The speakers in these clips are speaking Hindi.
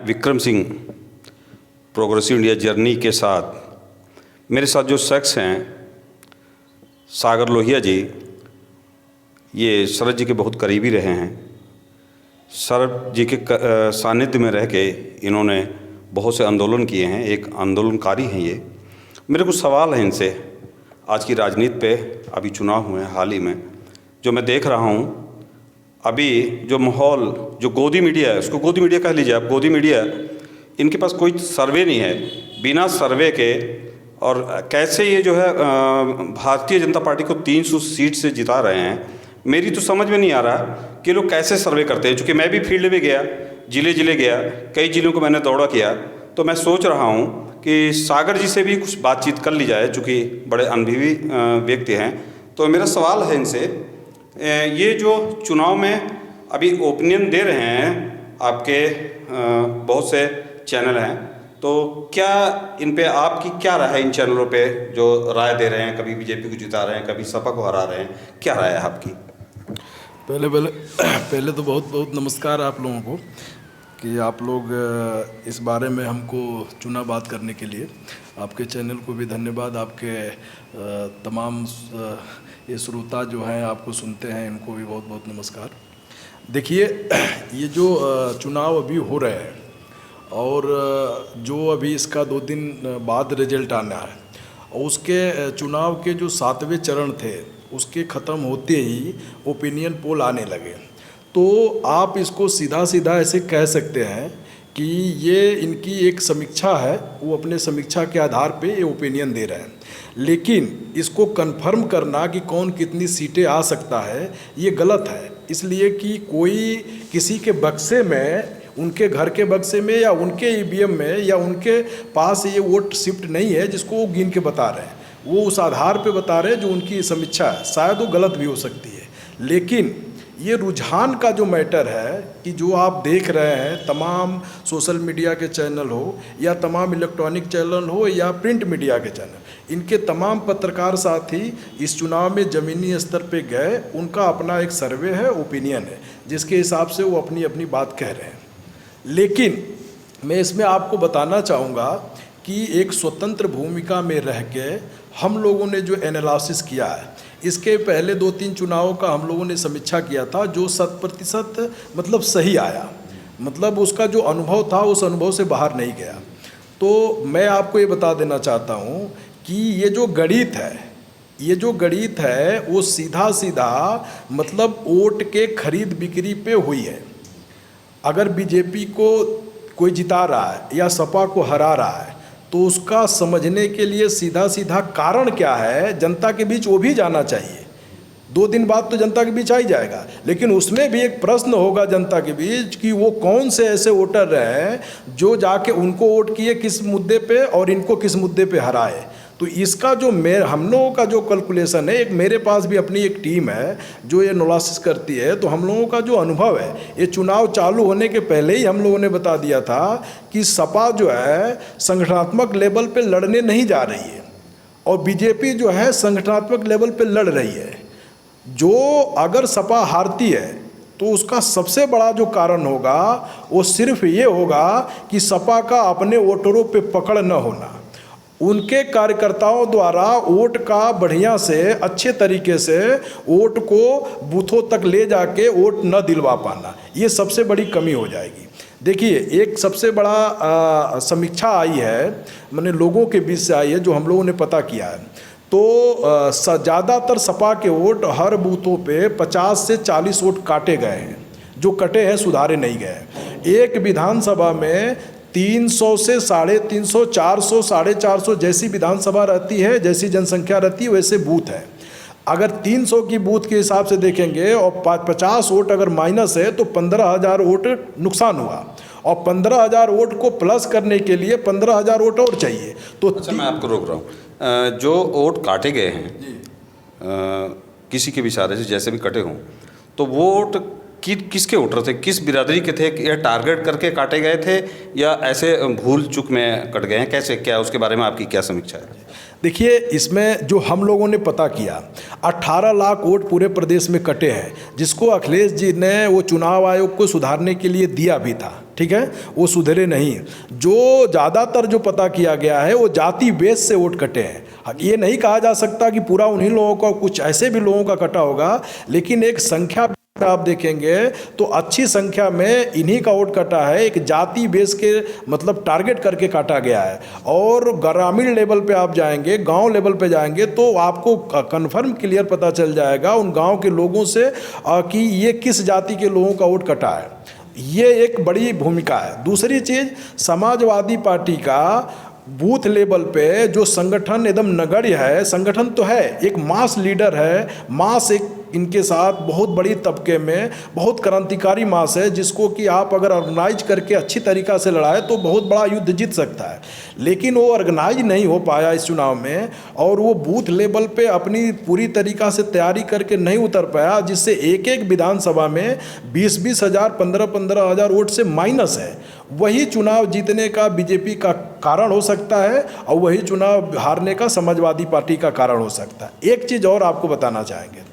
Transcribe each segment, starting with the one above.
Vikram Singh progressive India journey के साथ मेरे साथ जो शख्स हैं सागर लोहिया जी, ये शरद जी के बहुत करीबी रहे हैं। शरद जी के सानिध्य में रह के इन्होंने बहुत से आंदोलन किए हैं, एक आंदोलनकारी हैं ये। मेरे कुछ सवाल हैं इनसे आज की राजनीति पे। अभी चुनाव हुए हैं हाल ही में, जो मैं देख रहा हूँ अभी जो माहौल, जो गोदी मीडिया है, उसको गोदी मीडिया कह लीजिए आप, गोदी मीडिया, इनके पास कोई सर्वे नहीं है। बिना सर्वे के और कैसे ये जो है भारतीय जनता पार्टी को 300 सीट से जिता रहे हैं, मेरी तो समझ में नहीं आ रहा कि लोग कैसे सर्वे करते हैं। चूँकि मैं भी फील्ड में गया, ज़िले गया, कई ज़िलों को मैंने दौरा किया, तो मैं सोच रहा हूँ कि सागर जी से भी कुछ बातचीत कर ली जाए, चूँकि बड़े अनुभवी व्यक्ति हैं। तो मेरा सवाल है इनसे, ये जो चुनाव में अभी ओपिनियन दे रहे हैं आपके बहुत से चैनल हैं, तो क्या इन पे आपकी क्या राय है? इन चैनलों पे जो राय दे रहे हैं, कभी बीजेपी को जिता रहे हैं, कभी सपा को हरा रहे हैं, क्या राय है आपकी? पहले तो बहुत बहुत नमस्कार आप लोगों को कि आप लोग इस बारे में हमको चुना बात करने के लिए। आपके चैनल को भी धन्यवाद, आपके तमाम ये श्रोता जो हैं आपको सुनते हैं, इनको भी बहुत बहुत नमस्कार। देखिए, ये जो चुनाव अभी हो रहे हैं और जो अभी इसका 2 दिन बाद रिजल्ट आना है, और उसके चुनाव के जो 7वें चरण थे उसके ख़त्म होते ही ओपिनियन पोल आने लगे। तो आप इसको सीधा सीधा ऐसे कह सकते हैं कि ये इनकी एक समीक्षा है, वो अपने समीक्षा के आधार पे ये ओपिनियन दे रहे हैं। लेकिन इसको कंफर्म करना कि कौन कितनी सीटें आ सकता है, ये गलत है। इसलिए कि कोई किसी के बक्से में, उनके घर के बक्से में या उनके ईवीएम में या उनके पास ये वोट शिफ्ट नहीं है जिसको वो गिन के बता रहे हैं। वो उस आधार पे बता रहे हैं जो उनकी समीक्षा है। शायद वो गलत भी हो सकती है, लेकिन ये रुझान का जो मैटर है कि जो आप देख रहे हैं, तमाम सोशल मीडिया के चैनल हो या तमाम इलेक्ट्रॉनिक चैनल हो या प्रिंट मीडिया के चैनल, इनके तमाम पत्रकार साथी इस चुनाव में ज़मीनी स्तर पे गए, उनका अपना एक सर्वे है, ओपिनियन है, जिसके हिसाब से वो अपनी अपनी बात कह रहे हैं। लेकिन मैं इसमें आपको बताना चाहूँगा कि एक स्वतंत्र भूमिका में रह के हम लोगों ने जो एनालिसिस किया है, इसके पहले 2-3 चुनावों का हम लोगों ने समीक्षा किया था, जो 100% मतलब सही आया, मतलब उसका जो अनुभव था उस अनुभव से बाहर नहीं गया। तो मैं आपको ये बता देना चाहता हूँ कि ये जो गणित है वो सीधा सीधा मतलब वोट के खरीद बिक्री पे हुई है। अगर बीजेपी को कोई जिता रहा है या सपा को हरा रहा है, तो उसका समझने के लिए सीधा सीधा कारण क्या है जनता के बीच वो भी जाना चाहिए। 2 दिन बाद तो जनता के बीच आ ही जाएगा, लेकिन उसमें भी एक प्रश्न होगा जनता के बीच कि वो कौन से ऐसे वोटर रहे जो जाके उनको वोट किए किस मुद्दे पे और इनको किस मुद्दे पे हराए। तो इसका जो हम लोगों का जो कैलकुलेशन है, एक मेरे पास भी अपनी एक टीम है जो ये एनालिसिस करती है। तो हम लोगों का जो अनुभव है, ये चुनाव चालू होने के पहले ही हम लोगों ने बता दिया था कि सपा जो है संगठनात्मक लेवल पे लड़ने नहीं जा रही है और बीजेपी जो है संगठनात्मक लेवल पे लड़ रही है। जो अगर सपा हारती है तो उसका सबसे बड़ा जो कारण होगा वो सिर्फ ये होगा कि सपा का अपने वोटरों पे पकड़ न होना, उनके कार्यकर्ताओं द्वारा वोट का बढ़िया से अच्छे तरीके से वोट को बूथों तक ले जाके वोट न दिलवा पाना, ये सबसे बड़ी कमी हो जाएगी। देखिए, एक सबसे बड़ा समीक्षा आई है, मैंने लोगों के बीच से आई है, जो हम लोगों ने पता किया है। तो ज़्यादातर सपा के वोट हर बूथों पे 50 से 40 वोट काटे गए हैं, जो कटे हैं सुधारे नहीं गए। एक विधानसभा में 300 से 350, 400, 450 जैसी विधानसभा रहती है, जैसी जनसंख्या रहती है वैसे बूथ है। अगर 300 की बूथ के हिसाब से देखेंगे और 50 वोट अगर माइनस है तो 15,000 वोट नुकसान हुआ, और 15,000 वोट को प्लस करने के लिए 15,000 वोट और चाहिए। तो अच्छा, मैं आपको रोक रहा हूँ। जो वोट काटे गए हैं किसी के भी इशारे से जैसे भी कटे हों, तो वोट किसके वोटर थे, किस बिरादरी के थे? या टारगेट करके काटे गए थे या ऐसे भूल चूक में कट गए हैं? कैसे, क्या उसके बारे में आपकी क्या समीक्षा है? देखिए, इसमें जो हम लोगों ने पता किया, 18 लाख वोट पूरे प्रदेश में कटे हैं, जिसको अखिलेश जी ने वो चुनाव आयोग को सुधारने के लिए दिया भी था। ठीक है, वो सुधरे नहीं। जो ज़्यादातर जो पता किया गया है वो जाति बेस से वोट कटे हैं। ये नहीं कहा जा सकता कि पूरा उन्हीं लोगों का, कुछ ऐसे भी लोगों का कटा होगा, लेकिन एक संख्या आप देखेंगे तो अच्छी संख्या में इन्हीं का वोट कटा है। एक जाति बेस के मतलब टारगेट करके काटा गया है। और ग्रामीण लेवल पे आप जाएंगे, गांव लेवल पे जाएंगे तो आपको कंफर्म क्लियर पता चल जाएगा उन गांव के लोगों से कि ये किस जाति के लोगों का वोट कटा है। ये एक बड़ी भूमिका है। दूसरी चीज़, समाजवादी पार्टी का बूथ लेवल पे जो संगठन एकदम नगण्य है, संगठन तो है, एक मास लीडर है, मास एक इनके साथ बहुत बड़ी तबके में बहुत क्रांतिकारी मास है, जिसको कि आप अगर ऑर्गेनाइज करके अच्छी तरीक़ा से लड़ाए तो बहुत बड़ा युद्ध जीत सकता है। लेकिन वो ऑर्गेनाइज नहीं हो पाया इस चुनाव में, और वो बूथ लेवल पे अपनी पूरी तरीक़ा से तैयारी करके नहीं उतर पाया, जिससे एक एक विधानसभा में 20-20 हज़ार, 15-15 हज़ार वोट से माइनस है। वही चुनाव जीतने का बीजेपी का कारण हो सकता है और वही चुनाव हारने का समाजवादी पार्टी का कारण हो सकता है। एक चीज़ और आपको बताना चाहेंगे,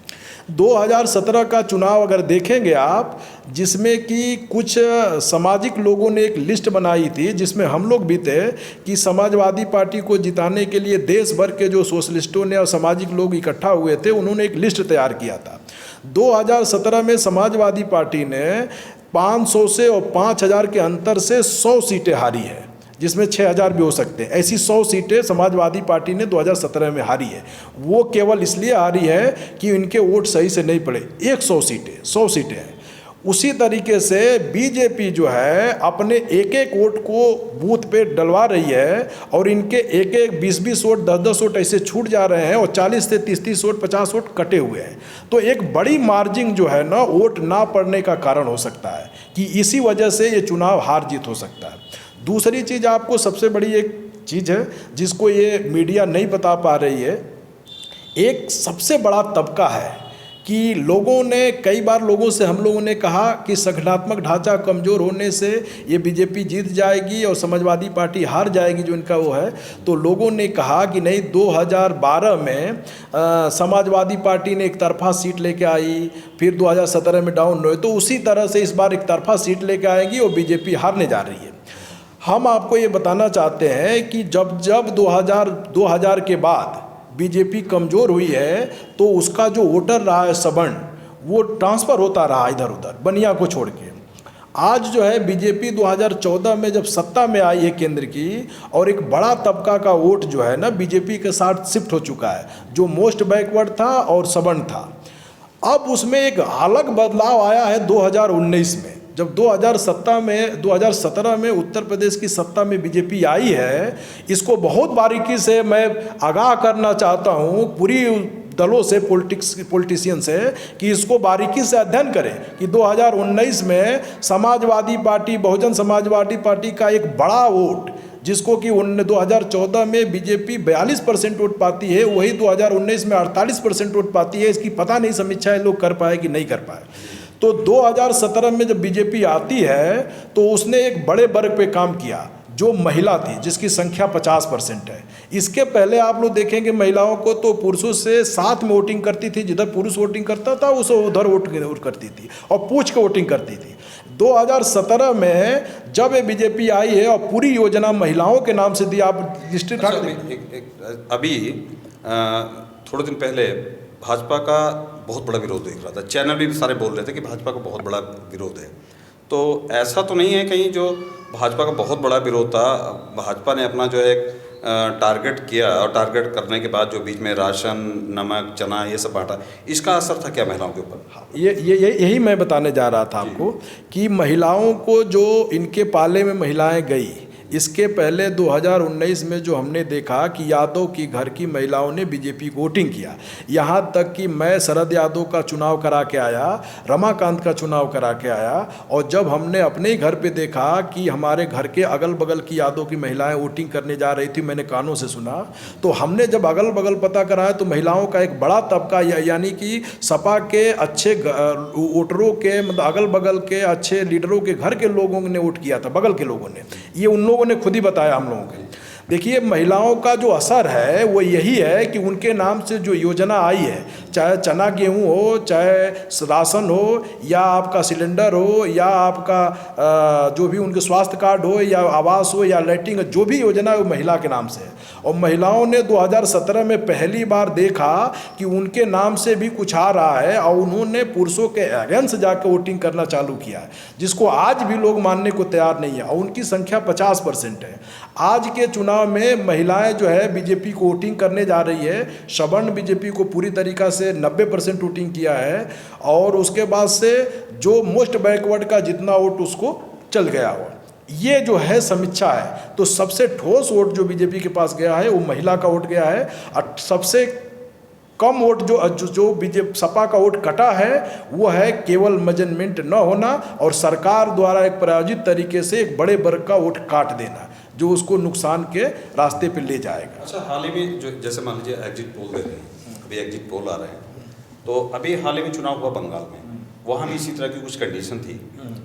2017 का चुनाव अगर देखेंगे आप, जिसमें कि कुछ सामाजिक लोगों ने एक लिस्ट बनाई थी, जिसमें हम लोग भी थे, कि समाजवादी पार्टी को जिताने के लिए देश भर के जो सोशलिस्टों ने और सामाजिक लोग इकट्ठा हुए थे, उन्होंने एक लिस्ट तैयार किया था। 2017 में समाजवादी पार्टी ने 500 से और 5000 के अंतर से 100 सीटें हारी है, जिसमें 6000 भी हो सकते हैं। ऐसी 100 सीटें समाजवादी पार्टी ने 2017 में हारी है। वो केवल इसलिए हारी है कि इनके वोट सही से नहीं पड़े। 100 सीटें हैं। उसी तरीके से बीजेपी जो है अपने एक एक वोट को बूथ पे डलवा रही है, और इनके एक एक 20-20 वोट, 10-10 वोट ऐसे छूट जा रहे हैं, और 40 से 30-30 वोट, 50 वोट कटे हुए हैं। तो एक बड़ी मार्जिन जो है ना, वोट ना पड़ने का कारण हो सकता है कि इसी वजह से ये चुनाव हार जीत हो सकता है। दूसरी चीज़, आपको सबसे बड़ी एक चीज़ है जिसको ये मीडिया नहीं बता पा रही है, एक सबसे बड़ा तबका है कि लोगों ने, कई बार लोगों से हम लोगों ने कहा कि संगठनात्मक ढांचा कमज़ोर होने से ये बीजेपी जीत जाएगी और समाजवादी पार्टी हार जाएगी, जो इनका वो है। तो लोगों ने कहा कि नहीं, 2012 में समाजवादी पार्टी ने एक तरफा सीट लेके आई, फिर 2017 में डाउन हुए, तो उसी तरह से इस बार एक तरफा सीट लेके आएगी और बीजेपी हारने जा रही है। हम आपको ये बताना चाहते हैं कि जब 2000 के बाद बीजेपी कमज़ोर हुई है, तो उसका जो वोटर रहा है सवर्ण, वो ट्रांसफ़र होता रहा इधर उधर, बनिया को छोड़ के। आज जो है बीजेपी 2014 में जब सत्ता में आई है केंद्र की, और एक बड़ा तबका का वोट जो है ना बीजेपी के साथ शिफ्ट हो चुका है, जो मोस्ट बैकवर्ड था और सवर्ण था। अब उसमें एक अलग बदलाव आया है 2019 में, जब 2017 में उत्तर प्रदेश की सत्ता में बीजेपी आई है। इसको बहुत बारीकी से मैं आगाह करना चाहता हूँ पूरी दलों से, पॉलिटिशियन से, कि इसको बारीकी से अध्ययन करें कि 2019 में समाजवादी पार्टी, बहुजन समाजवादी पार्टी का एक बड़ा वोट, जिसको कि 2014 में बीजेपी 42% वोट पाती है, वही 2019 में 48% वोट पाती है। इसकी पता नहीं समीक्षा ये लोग कर पाए कि नहीं कर पाए। तो 2017 में जब बीजेपी आती है तो उसने एक बड़े वर्ग पे काम किया, जो महिला थी, जिसकी संख्या 50% है। इसके पहले आप लोग देखेंगे महिलाओं को तो पुरुषों से साथ में वोटिंग करती थी, जिधर पुरुष वोटिंग करता था उसे उधर वोट करती थी और पूछ के वोटिंग करती थी। 2017 में जब ये बीजेपी आई है और पूरी योजना महिलाओं के नाम से दी, आप डिस्ट्रिक्ट अभी थोड़े दिन पहले भाजपा का बहुत बड़ा विरोध देख रहा था, चैनल भी सारे बोल रहे थे कि भाजपा का बहुत बड़ा विरोध है। तो ऐसा तो नहीं है कहीं जो भाजपा का बहुत बड़ा विरोध था, भाजपा ने अपना जो है टारगेट किया, और टारगेट करने के बाद जो बीच में राशन, नमक, चना ये सब बांटा, इसका असर था क्या महिलाओं के ऊपर? यही मैं बताने जा रहा था आपको कि महिलाओं को, जो इनके पाले में महिलाएं गई, इसके पहले 2019 में जो हमने देखा कि यादव की घर की महिलाओं ने बीजेपी को वोटिंग किया, यहाँ तक कि मैं शरद यादव का चुनाव करा के आया, रमाकांत का चुनाव करा के आया, और जब हमने अपने ही घर पे देखा कि हमारे घर के अगल बगल की यादव की महिलाएं वोटिंग करने जा रही थी, मैंने कानों से सुना, तो हमने जब अगल बगल पता कराया तो महिलाओं का एक बड़ा तबका, यानी कि सपा के अच्छे वोटरों के, मतलब अगल बगल के अच्छे लीडरों के घर के लोगों ने वोट किया था, बगल के लोगों ने। ये उन लोगों ने खुद ही बताया हम लोगों के। देखिए, महिलाओं का जो असर है वो यही है कि उनके नाम से जो योजना आई है, चाहे चना गेहूँ हो, चाहे राशन हो, या आपका सिलेंडर हो, या आपका जो भी उनके स्वास्थ्य कार्ड हो, या आवास हो, या लैट्रिन, जो भी योजना है वो महिला के नाम से है। और महिलाओं ने 2017 में पहली बार देखा कि उनके नाम से भी कुछ आ रहा है, और उन्होंने पुरुषों के अगेंस्ट जाकर वोटिंग करना चालू किया है, जिसको आज भी लोग मानने को तैयार नहीं है, और उनकी संख्या 50% है। आज के चुनाव में महिलाएं जो है बीजेपी को वोटिंग करने जा रही है। सवर्ण बीजेपी को पूरी तरीक़ा से 90% वोटिंग किया है, और उसके बाद से जो मोस्ट बैकवर्ड का जितना वोट उसको चल गया हो। ये जो है समीक्षा है, तो सबसे ठोस वोट जो बीजेपी के पास गया है वो महिला का वोट गया है, और सबसे कम वोट जो बीजेपी सपा का वोट कटा है वो है केवल मेजरमेंट न होना, और सरकार द्वारा एक प्रायोजित तरीके से एक बड़े वर्ग का वोट काट देना, जो उसको नुकसान के रास्ते पे ले जाएगा। अच्छा, हाल ही में जो जैसे मान लीजिए एग्जिट पोल दे रहे हैं, अभी एग्जिट पोल आ रहे हैं, तो अभी हाल ही में चुनाव हुआ बंगाल में, वहाँ भी इसी तरह की कुछ कंडीशन थी।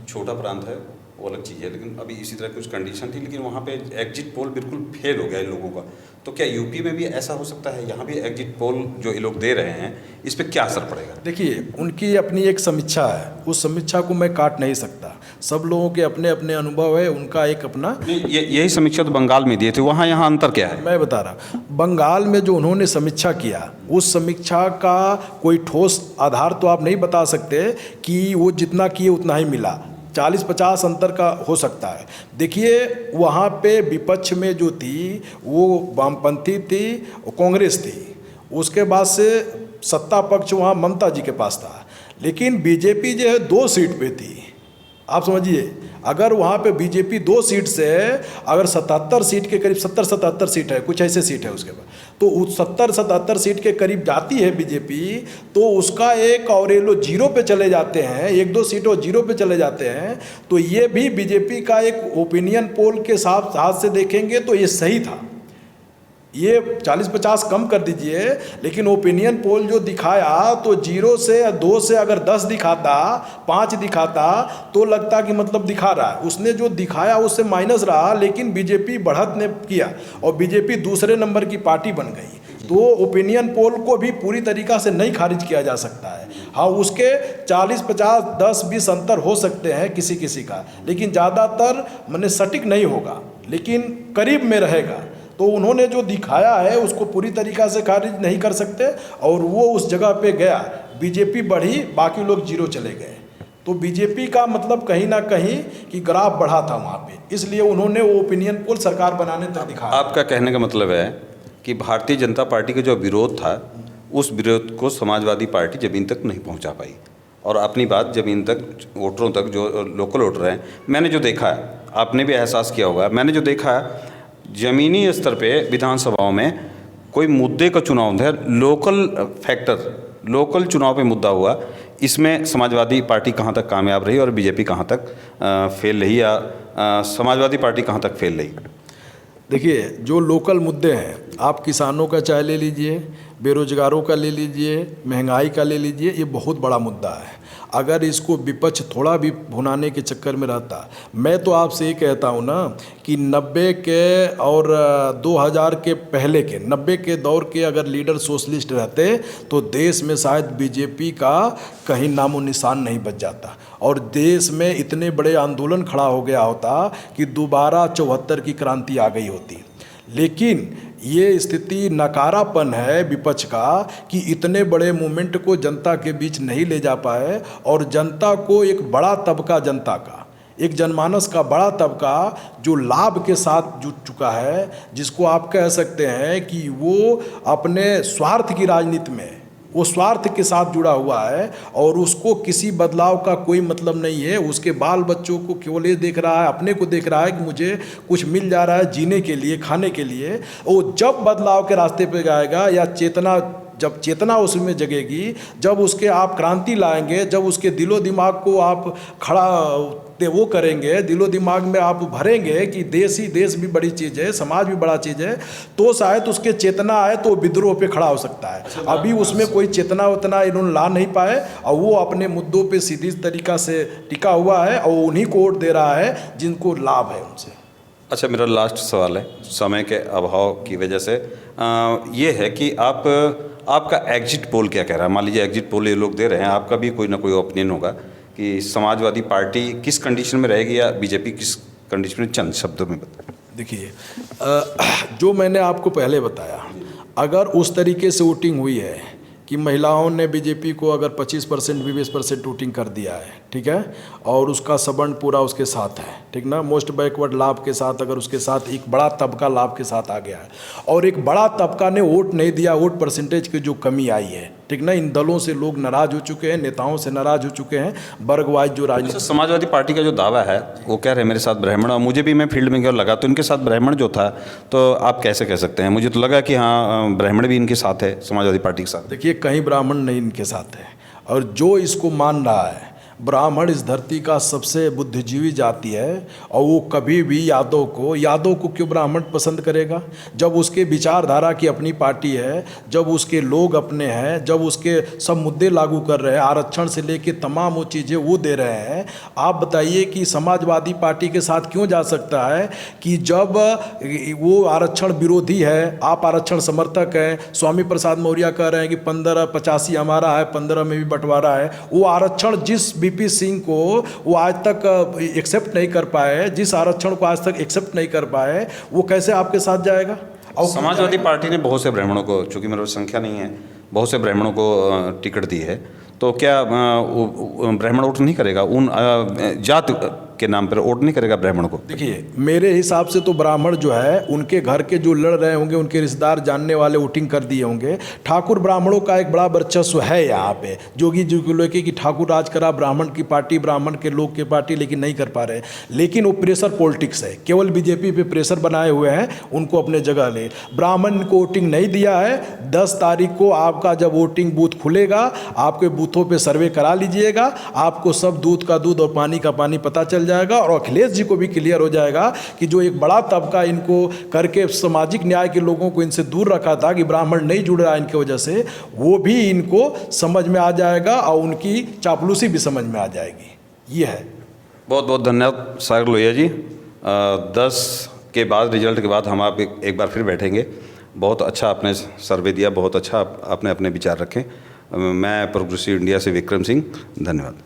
छोटा प्रांत है वो अलग चीज़ है, लेकिन अभी इसी तरह की कुछ कंडीशन थी, लेकिन वहाँ पे एग्जिट पोल बिल्कुल फेल हो गया इन लोगों का। तो क्या यूपी में भी ऐसा हो सकता है, यहाँ भी एग्जिट पोल जो ये लोग दे रहे हैं इस पर क्या असर पड़ेगा? देखिए, उनकी अपनी एक समीक्षा है, उस समीक्षा को मैं काट नहीं सकता। सब लोगों के अपने अपने अनुभव है, उनका एक अपना। यही समीक्षा तो बंगाल में दिए थे, वहाँ यहाँ अंतर क्या है? मैं बता रहा, बंगाल में जो उन्होंने समीक्षा किया, उस समीक्षा का कोई ठोस आधार तो आप नहीं बता सकते कि वो जितना किए उतना ही मिला। 40-50 अंतर का हो सकता है। देखिए, वहाँ पे विपक्ष में जो थी वो वामपंथी थी, कांग्रेस थी, उसके बाद से सत्ता पक्ष वहाँ ममता जी के पास था, लेकिन बीजेपी जो है 2 सीट पे थी। आप समझिए, अगर वहाँ पे बीजेपी 2 सीट से अगर 77 सीट के करीब, 70-77 सीट है, कुछ ऐसे सीट है उसके बाद, तो उस 70-77 सीट के करीब जाती है बीजेपी, तो उसका एक और ये लोग 0 पे चले जाते हैं, 1-2 सीट और 0 पे चले जाते हैं, तो ये भी बीजेपी का एक ओपिनियन पोल के हाथ से देखेंगे तो ये सही था। ये 40-50 कम कर दीजिए, लेकिन ओपिनियन पोल जो दिखाया तो 0 से 2 से अगर 10 दिखाता, 5 दिखाता, तो लगता कि मतलब दिखा रहा है। उसने जो दिखाया उससे माइनस रहा, लेकिन बीजेपी बढ़त ने किया और बीजेपी दूसरे नंबर की पार्टी बन गई। तो ओपिनियन पोल को भी पूरी तरीक़ा से नहीं खारिज किया जा सकता है। हाँ, उसके 40-50, 10-20 अंतर हो सकते हैं किसी किसी का, लेकिन ज़्यादातर माने सटीक नहीं होगा, लेकिन करीब में रहेगा। तो उन्होंने जो दिखाया है उसको पूरी तरीक़ा से खारिज नहीं कर सकते, और वो उस जगह पे गया, बीजेपी बढ़ी, बाकी लोग 0 चले गए। तो बीजेपी का मतलब कहीं ना कहीं कि ग्राफ बढ़ा था वहाँ पे, इसलिए उन्होंने वो ओपिनियन पोल सरकार बनाने तक दिखाया। आपका कहने का मतलब है कि भारतीय जनता पार्टी का जो विरोध था, उस विरोध को समाजवादी पार्टी ज़मीन तक नहीं पहुँचा पाई, और अपनी बात ज़मीन तक, वोटरों तक, जो लोकल वोटर हैं, मैंने जो देखा है, आपने भी एहसास किया होगा, मैंने जो देखा है ज़मीनी स्तर पे विधानसभाओं में कोई मुद्दे का चुनाव है, लोकल फैक्टर, लोकल चुनाव पे मुद्दा हुआ, इसमें समाजवादी पार्टी कहाँ तक कामयाब रही और बीजेपी कहाँ तक फेल रही, या समाजवादी पार्टी कहाँ तक फेल रही? देखिए, जो लोकल मुद्दे हैं, आप किसानों का चाहे ले लीजिए, बेरोजगारों का ले लीजिए, महंगाई का ले लीजिए, ये बहुत बड़ा मुद्दा है। अगर इसको विपक्ष थोड़ा भी भुनाने के चक्कर में रहता, मैं तो आपसे ये कहता हूँ ना कि 90 के और 2000 के पहले के, 90 के दौर के अगर लीडर सोशलिस्ट रहते तो देश में शायद बीजेपी का कहीं नामो निशान नहीं बच जाता, और देश में इतने बड़े आंदोलन खड़ा हो गया होता कि दोबारा 74 की क्रांति आ गई होती। लेकिन ये स्थिति नकारापन है विपक्ष का कि इतने बड़े मूवमेंट को जनता के बीच नहीं ले जा पाए, और जनता को एक बड़ा तबका, जनता का एक जनमानस का बड़ा तबका जो लाभ के साथ जुट चुका है, जिसको आप कह सकते हैं कि वो अपने स्वार्थ की राजनीति में, वो स्वार्थ के साथ जुड़ा हुआ है, और उसको किसी बदलाव का कोई मतलब नहीं है। उसके बाल बच्चों को केवल ये देख रहा है, अपने को देख रहा है कि मुझे कुछ मिल जा रहा है जीने के लिए, खाने के लिए। वो जब बदलाव के रास्ते पे जाएगा, या जब चेतना उसमें जगेगी, जब उसके आप क्रांति लाएंगे, जब उसके दिलो दिमाग को आप वो करेंगे, दिलो दिमाग में आप भरेंगे कि देश ही देश भी बड़ी चीज़ है, समाज भी बड़ा चीज़ है, तो शायद उसके चेतना आए तो विद्रोह पे खड़ा हो सकता है। अभी उसमें कोई चेतना उतना इन्होंने ला नहीं पाए, और वो अपने मुद्दों पे सीधी तरीक़ा से टिका हुआ है, और उन्हीं को वोट दे रहा है जिनको लाभ है उनसे। अच्छा, मेरा लास्ट सवाल है, समय के अभाव की वजह से ये है कि आपका एग्जिट पोल क्या कह रहा है? मान लीजिए एग्जिट पोल ये लोग दे रहे हैं, आपका भी कोई ना कोई ओपिनियन होगा कि समाजवादी पार्टी किस कंडीशन में रहेगी या बीजेपी किस कंडीशन में, चंद शब्दों में बताएं। देखिए, जो मैंने आपको पहले बताया, अगर उस तरीके से वोटिंग हुई है कि महिलाओं ने बीजेपी को अगर 25% भी 20% वोटिंग कर दिया है, ठीक है, और उसका सबंड पूरा उसके साथ है, ठीक ना, मोस्ट बैकवर्ड लाभ के साथ, अगर उसके साथ एक बड़ा तबका लाभ के साथ आ गया है और एक बड़ा तबका ने वोट नहीं दिया, वोट परसेंटेज की जो कमी आई है, ठीक ना, इन दलों से लोग नाराज हो चुके हैं, नेताओं से नाराज हो चुके हैं, वर्ग वाइज जो राजनीति। समाजवादी पार्टी का जो दावा है वो कह रहे हैं मेरे साथ ब्राह्मण, और मुझे भी, मैं फील्ड में गया लगा तो इनके साथ ब्राह्मण जो था, तो आप कैसे कह सकते हैं? मुझे तो लगा कि हाँ, ब्राह्मण भी इनके साथ है, समाजवादी पार्टी के साथ। देखिए, कहीं ब्राह्मण नहीं इनके साथ है, और जो इसको मान रहा है, ब्राह्मण इस धरती का सबसे बुद्धिजीवी जाति है, और वो कभी भी यादव को क्यों ब्राह्मण पसंद करेगा? जब उसके विचारधारा की अपनी पार्टी है, जब उसके लोग अपने हैं, जब उसके सब मुद्दे लागू कर रहे हैं, आरक्षण से लेके तमाम वो चीज़ें वो दे रहे हैं, आप बताइए कि समाजवादी पार्टी के साथ क्यों जा सकता है? कि जब वो आरक्षण विरोधी है, आप आरक्षण समर्थक हैं, स्वामी प्रसाद मौर्य कह रहे हैं कि 1585 हमारा है, 15 में भी बंटवारा है, वो आरक्षण जिस बीपी सिंह को वो आज तक एक्सेप्ट नहीं कर पाए, जिस आरक्षण को आज तक एक्सेप्ट नहीं कर पाए, वो कैसे आपके साथ जाएगा? और समाजवादी पार्टी ने बहुत से ब्राह्मणों को, चूंकि मेरे पास संख्या नहीं है, बहुत से ब्राह्मणों को टिकट दी है, तो क्या ब्राह्मण वोट नहीं करेगा? उन जात के नाम पर वोट नहीं करेगा ब्राह्मण को? देखिए, मेरे हिसाब से तो ब्राह्मण जो है, उनके घर के जो लड़ रहे होंगे, उनके रिश्तेदार जानने वाले वोटिंग कर दिए होंगे। ठाकुर ब्राह्मणों का एक बड़ा वर्चस्व है यहाँ पे, जोगी जी को लेके कि ठाकुर राज करा, ब्राह्मण की पार्टी, ब्राह्मण के लोग की पार्टी, लेकिन नहीं कर पा रहे। लेकिन वो प्रेशर पॉलिटिक्स है, केवल बीजेपी पे प्रेशर बनाए हुए हैं, उनको अपने जगह ले। ब्राह्मण को वोटिंग नहीं दिया है। 10 तारीख को आपका जब वोटिंग बूथ खुलेगा, आपके बूथों पे सर्वे करा लीजिएगा, आपको सब दूध का दूध और पानी का पानी पता चल जाएगा, और अखिलेश जी को भी क्लियर हो जाएगा कि जो एक बड़ा तबका इनको करके सामाजिक न्याय के लोगों को इनसे दूर रखा था कि ब्राह्मण नहीं जुड़ रहा इनकी वजह से, वो भी इनको समझ में आ जाएगा और उनकी चापलूसी भी समझ में आ जाएगी। ये है। बहुत बहुत धन्यवाद सागर लोहिया जी। 10 के बाद, रिजल्ट के बाद हम आप एक बार फिर बैठेंगे। बहुत अच्छा आपने सर्वे दिया, बहुत अच्छा आपने अपने विचार रखे। मैं प्रोग्रेसिव इंडिया से विक्रम सिंह, धन्यवाद।